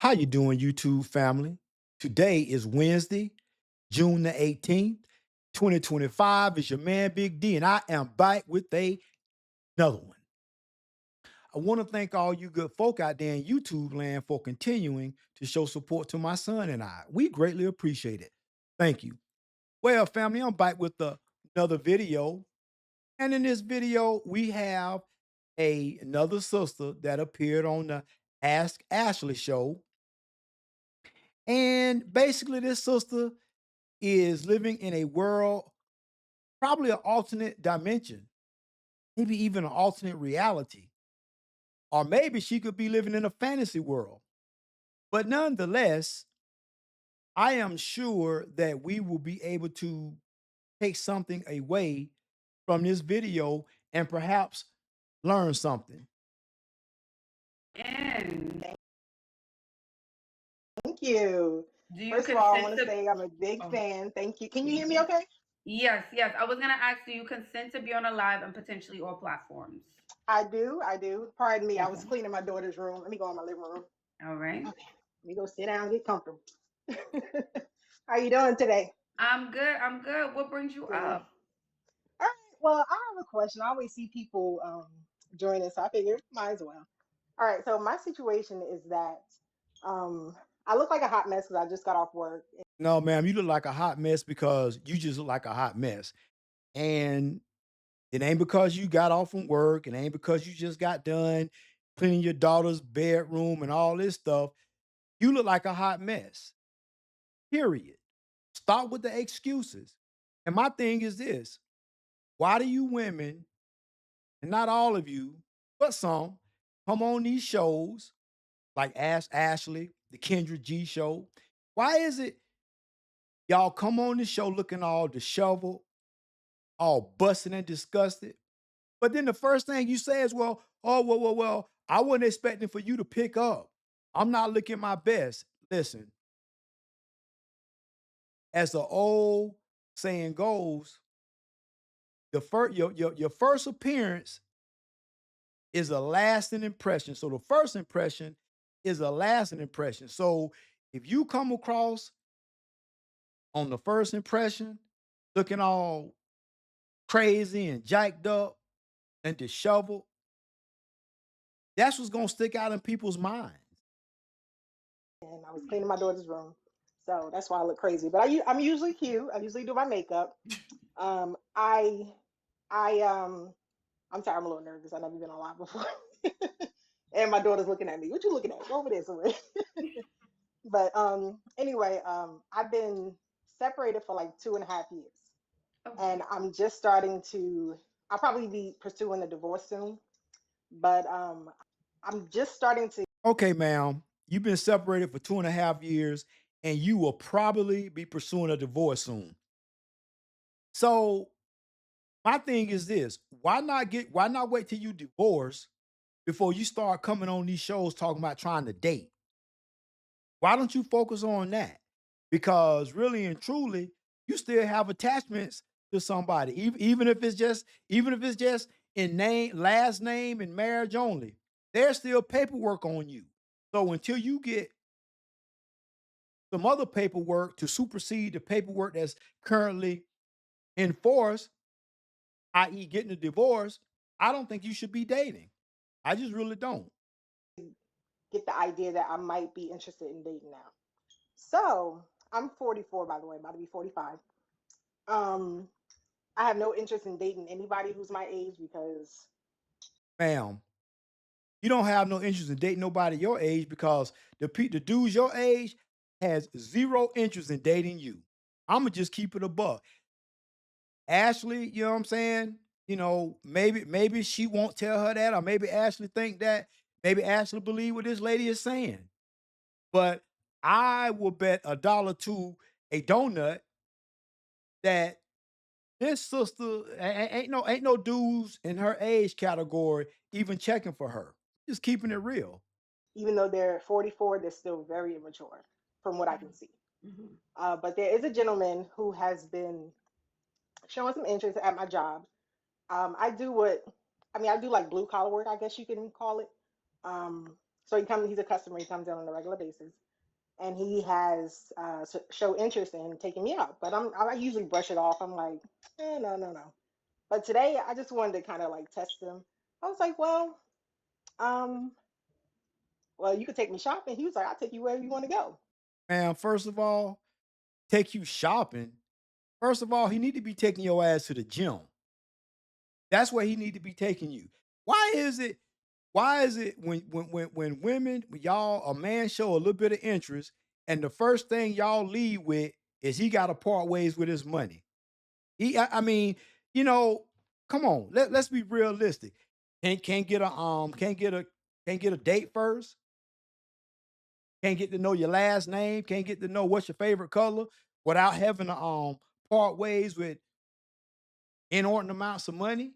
How you doing, YouTube family? Today is Wednesday, June the 18th, 2025. It's your man Big D, and I am back with another one. I want to thank all you good folk out there in YouTube land for continuing to show support to my son and I. We greatly appreciate it. Thank you. Well, family, I'm back with another video. And in this video, we have another sister that appeared on the Ask Ashley show. And basically, this sister is living in a world, probably an alternate dimension, maybe even an alternate reality, or maybe she could be living in a fantasy world. But nonetheless, I am sure that we will be able to take something away from this video and perhaps learn something. And Thank you. do you First of all, I consent want to to? say I'm a big Oh, fan. Thank you. Can you hear me okay? yes, yes. I was gonna ask, do you consent to be on a live and potentially all platforms? I do. I do. Pardon me. I was Okay. cleaning my daughter's room. Let me go in my living room. All right. Okay. Let me go sit down and get comfortable. How you doing today? I'm good. I'm good. What brings you Good. up? All right. Well, I have a question. I always see people join us, so I figured might as well. All right. So my situation is that I look like a hot mess because I just got off work. No, ma'am, you look like a hot mess because you just look like a hot mess. And it ain't because you got off from work. It ain't because you just got done cleaning your daughter's bedroom and all this stuff. You look like a hot mess. Period. Stop with the excuses. And my thing is this: why do you women, and not all of you, but some, come on these shows like Ask Ashley, the Kendra G show? Why is it y'all come on the show looking all disheveled, all busted and disgusted? But then the first thing you say is, well, oh, well, I wasn't expecting for you to pick up. I'm not looking my best. Listen, as the old saying goes, the first your first appearance is a lasting impression. So the first impression is a lasting impression. So if you come across on the first impression looking all crazy and jacked up and disheveled, that's what's gonna stick out in people's minds. And I was cleaning my daughter's room. So that's why I look crazy. But I'm usually cute. I usually do my makeup. Um, I, I, I'm sorry, I'm a little nervous. I've never been on live before. And my daughter's looking at me. What you looking at? Go over there somewhere. But anyway, I've been separated for like 2.5 years. Okay. And I'm just starting to, I'll probably be pursuing a divorce soon. But I'm just starting to. Okay, ma'am, you've been separated for 2.5 years and you will probably be pursuing a divorce soon. So my thing is this: why not wait till you divorce before you start coming on these shows talking about trying to date? Why don't you focus on that? Because really and truly, you still have attachments to somebody, even if it's just in name, last name, and marriage only. There's still paperwork on you. So until you get some other paperwork to supersede the paperwork that's currently in force, i.e., getting a divorce, I don't think you should be dating. I just really don't. Get the idea that I might be interested in dating now. So I'm 44, by the way, about to be 45. Um, I have no interest in dating anybody who's my age because Ma'am, you don't have no interest in dating nobody your age because the dudes your age has zero interest in dating you. I'ma just keep it a buck. Ashley, you know what I'm saying? You know, maybe she won't tell her that, or maybe Ashley think that. Maybe Ashley believe what this lady is saying. But I will bet a dollar to a donut that this sister ain't no dudes in her age category even checking for her. Just keeping it real. even though they're 44, they're still very immature from what I can see. Mhm. But there is a gentleman who has been showing some interest at my job. I do what I mean, I do like blue collar work, I guess you can call it. Um, So he's a customer. He comes in on a regular basis, and he has show interest in taking me out. But I usually brush it off. I'm like, no, no, no. But today I just wanted to kind of like test him. I was like, um, well, you could take me shopping. He was like, I'll take you wherever you want to go. Man, first of all, take you shopping. First of all, he need to be taking your ass to the gym. That's where he need to be taking you. Why is it why is it when women, when y'all a man show a little bit of interest and the first thing y'all lead with is he got to part ways with his money? I mean, you know, come on, let's be realistic. Can't get a can't get a date first, can't get to know your last name, can't get to know what's your favorite color without having to part ways with inordinate amounts of money.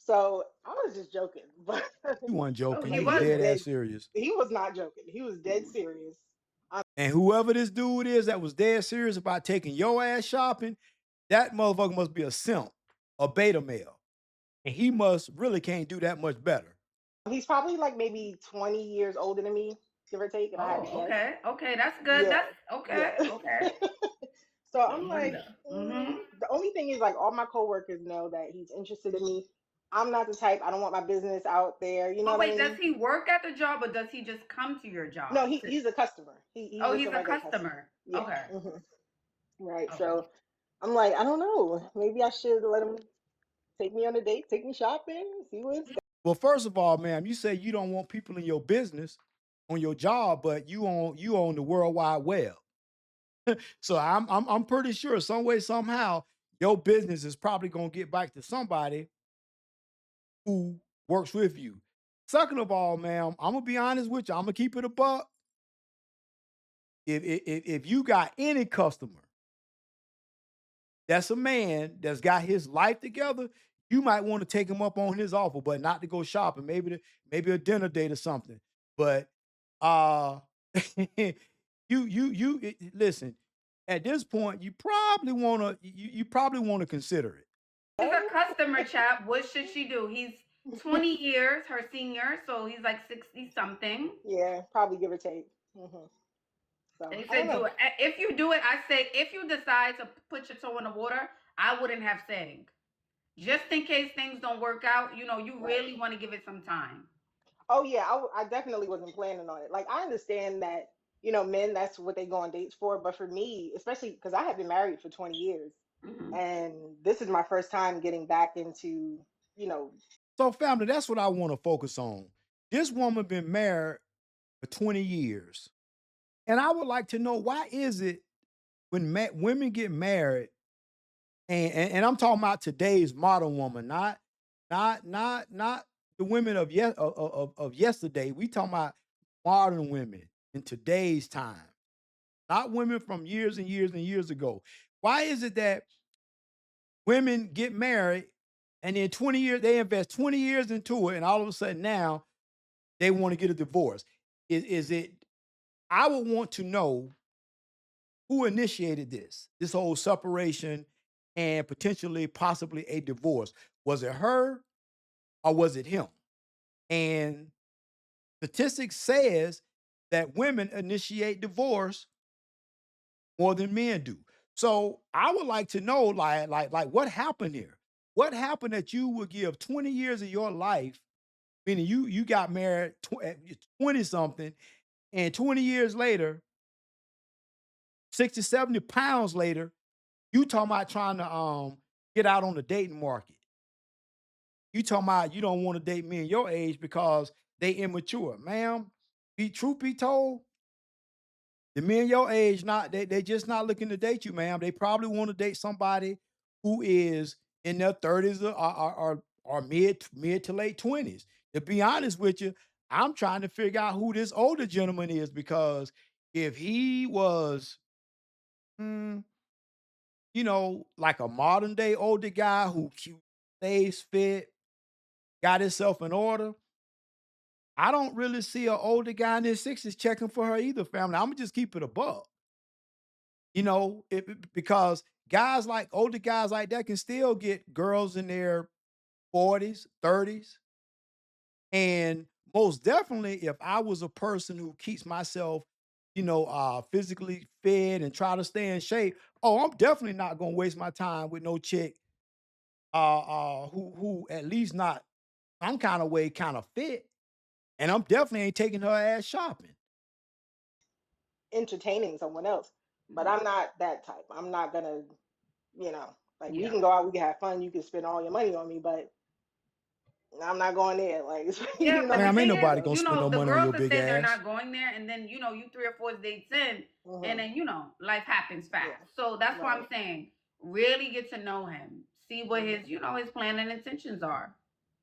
So I was just joking, but You weren't Oh, joking, he you was he was dead wasn't. ass dead. serious. He was not joking. He was dead serious. And whoever this dude is that was dead serious about taking your ass shopping, that motherfucker must be a simp, a beta male. And he must really can't do that much better. He's probably like maybe 20 years older than me, give or take, if I had to Oh, guess. okay. Okay, that's good. Yeah, That's okay. yeah. Okay. So No I'm like, wonder. Mhm. the only thing is like all my coworkers know that he's interested in me. I'm not the type. I don't want my business out there. You know Oh what I wait, does mean? he work at the job or does he just come to your No, job? he's a customer. He's Oh, just a he's a regular customer. customer. Yeah. Okay. Right. Okay. So I'm like, I don't know. Maybe I should let him take me on a date, take me shopping, see what it's. Well, first of all, ma'am, you say you don't want people in your business on your job, but you own the World Wide Web. So I'm pretty sure some way, somehow, your business is probably gonna get back to somebody who works with you. Second of all, ma'am, I'm gonna be honest with you. I'm gonna keep it a buck. If you got any customer that's a man that's got his life together, you might want to take him up on his offer, but not to go shopping. Maybe a dinner date or something. But uh, listen. At this point, you probably you probably want to consider it. He's a customer, chap. What should she do? He's 20 years her senior, so he's like 60 something. Yeah, probably give or take. So They I don't said know. do it. If you do it, I say if you decide to put your toe in the water, I wouldn't have said. Just in case things don't work out, you Right. really want to give it some time. Oh yeah, I definitely wasn't planning on it. Like I understand that men that's what they go on dates for, but for me, especially because I have been married for 20 years, Hmm. and this is my first time getting back into you know So, family, that's what I want to focus on. This woman been married for 20 years, and I would like to know why is it when women get married, and I'm talking about today's modern woman, not the women of of yesterday. We talking about modern women in today's time, not women from years and years and years ago. Why is it that women get married and then 20 years they invest 20 years into it, and all of a sudden now they want to get a divorce? Is it? I would want to know who initiated this whole separation and potentially possibly a divorce. Was it her or was it him? And statistics says that women initiate divorce more than men do. So I would like to know, like what happened here? What happened that you would give 20 years of your life, meaning you got married 20 something, and 20 years later, 60, 70 pounds later, you talking about trying to get out on the dating market. You talking about you don't want to date men your age because they immature. Ma'am, truth be told, the men your age not they just not looking to date you, ma'am. They probably want to date somebody who is in their 30s or mid to late 20s. To be honest with you, I'm trying to figure out who this older gentleman is because if he was mm, like a modern day older guy who stays fit, got himself in order. I don't really see an older guy in his 60s checking for her either, family. I'm gonna just keep it above. Because older guys like that can still get girls in their 40s, 30s. And most definitely, if I was a person who keeps myself, physically fit and try to stay in shape, oh, I'm definitely not gonna waste my time with no chick who at least not some kind of way kind of fit. And I'm definitely ain't taking her ass shopping. entertaining someone else. But I'm not that type. I'm not gonna, like we Yeah. can go out, we can have fun, you can spend all your money on me, but I'm not going there. Like, Yeah, but the Ma'am, ain't thing is, nobody so. gonna spend no the money on girls your that big say they're ass. not going there, and then you 3 or 4 dates in, and Hmm. then life happens Yeah, fast. So that's why I'm right. saying, really get to know him, see what Hmm. his plan and intentions are.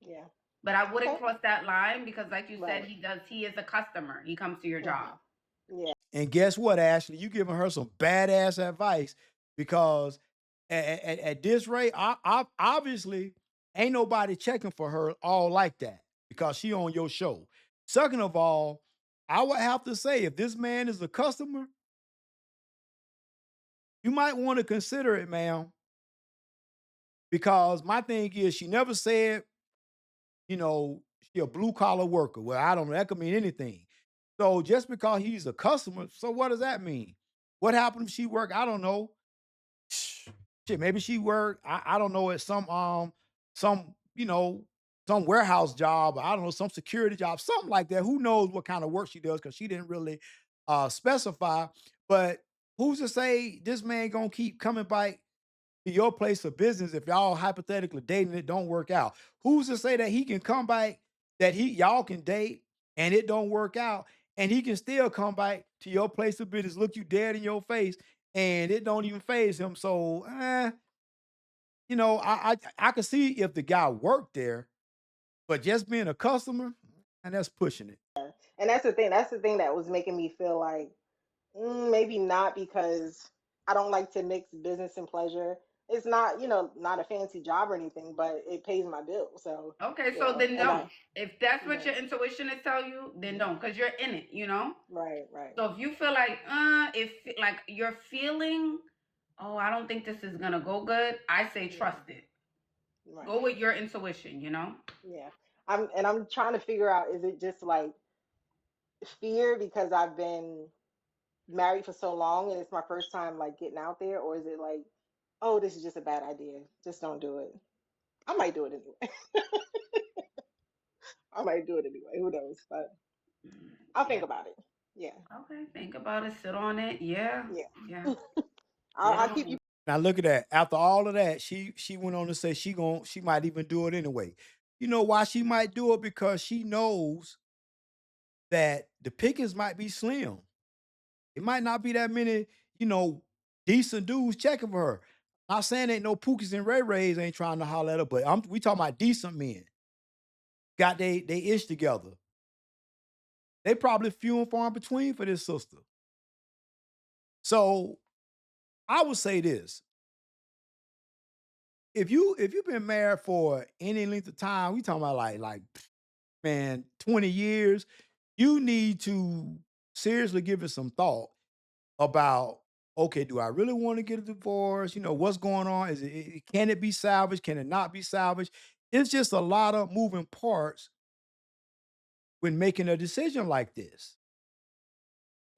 Yeah. But I wouldn't Okay. cross that line because, like you said, Right. he is a customer. He comes to your Hmm. job. Yeah. And guess what, Ashley? You giving her some badass advice because at this rate, obviously ain't nobody checking for her all like that because she on your show. Second of all, I would have to say if this man is a customer, you might want to consider it, ma'am. Because my thing is, she never said, she a blue collar worker. Well, I don't know. That could mean anything. So just because he's a customer, so what does that mean? What happened if she work? I don't know. Shit, maybe she worked. I don't know at some some warehouse job. I don't know some security job, something like that. Who knows what kind of work she does because she didn't really specify. But who's to say this man gonna keep coming back to your place of business if y'all hypothetically dating and it don't work out? Who's to say that he can come back that he y'all can date and it don't work out and he can still come back to your place of business, look you dead in your face and it don't even phase him. So, I could see if the guy worked there, but just being a customer, and that's pushing it. And that's the thing. That's the thing that was making me feel like maybe not, because I don't like to mix business and pleasure. It's not, not a fancy job or anything, but it pays my bills. So, Okay, so then and don't. If that's what right, your intuition is telling you, then don't, because you're in it. right, right, So if you feel like, if like you're feeling, oh, I don't think this is gonna go good, I say hmm, trust it. right, Go with your intuition. yeah. I'm trying to figure out, is it just like fear because I've been married for so long and it's my first time like getting out there, or is it like, oh, this is just a bad idea, just don't do it? I might do it anyway. I might do it anyway. Who knows? But I'll Yeah. think about it. Yeah, Okay. Think about it. Sit on it. Yeah. yeah. Yeah. Sit I'll on keep it. you. Now look at that. After all of that, she went on to say she might even do it anyway. You know why she might do it? Because she knows that the pickings might be slim. It might not be that many, you know, decent dudes checking for her. Not saying ain't no Pookies and Ray Rays ain't trying to holler at her, but we talking about decent men. Got they ish together. They probably few and far in between for this sister. So I would say this: if you've been married for any length of time, we talking about like man 20 years, you need to seriously give it some thought about, okay, do I really want to get a divorce? What's going on? Can it be salvaged? Can it not be salvaged? It's just a lot of moving parts when making a decision like this.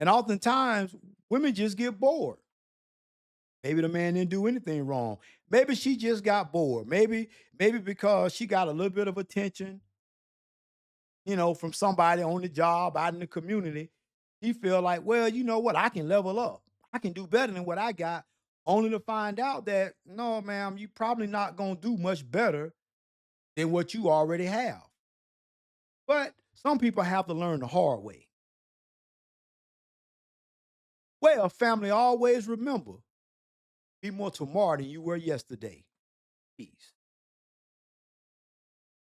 And oftentimes women just get bored. Maybe the man didn't do anything wrong. Maybe she just got bored. Maybe because she got a little bit of attention, from somebody on the job out in the community. She feel like, well, you know what? I can level up. I can do better than what I got. Only to find out that no, ma'am, you probably not gonna do much better than what you already have. But some people have to learn the hard way. Well, family, always remember, be more tomorrow than you were yesterday. Peace.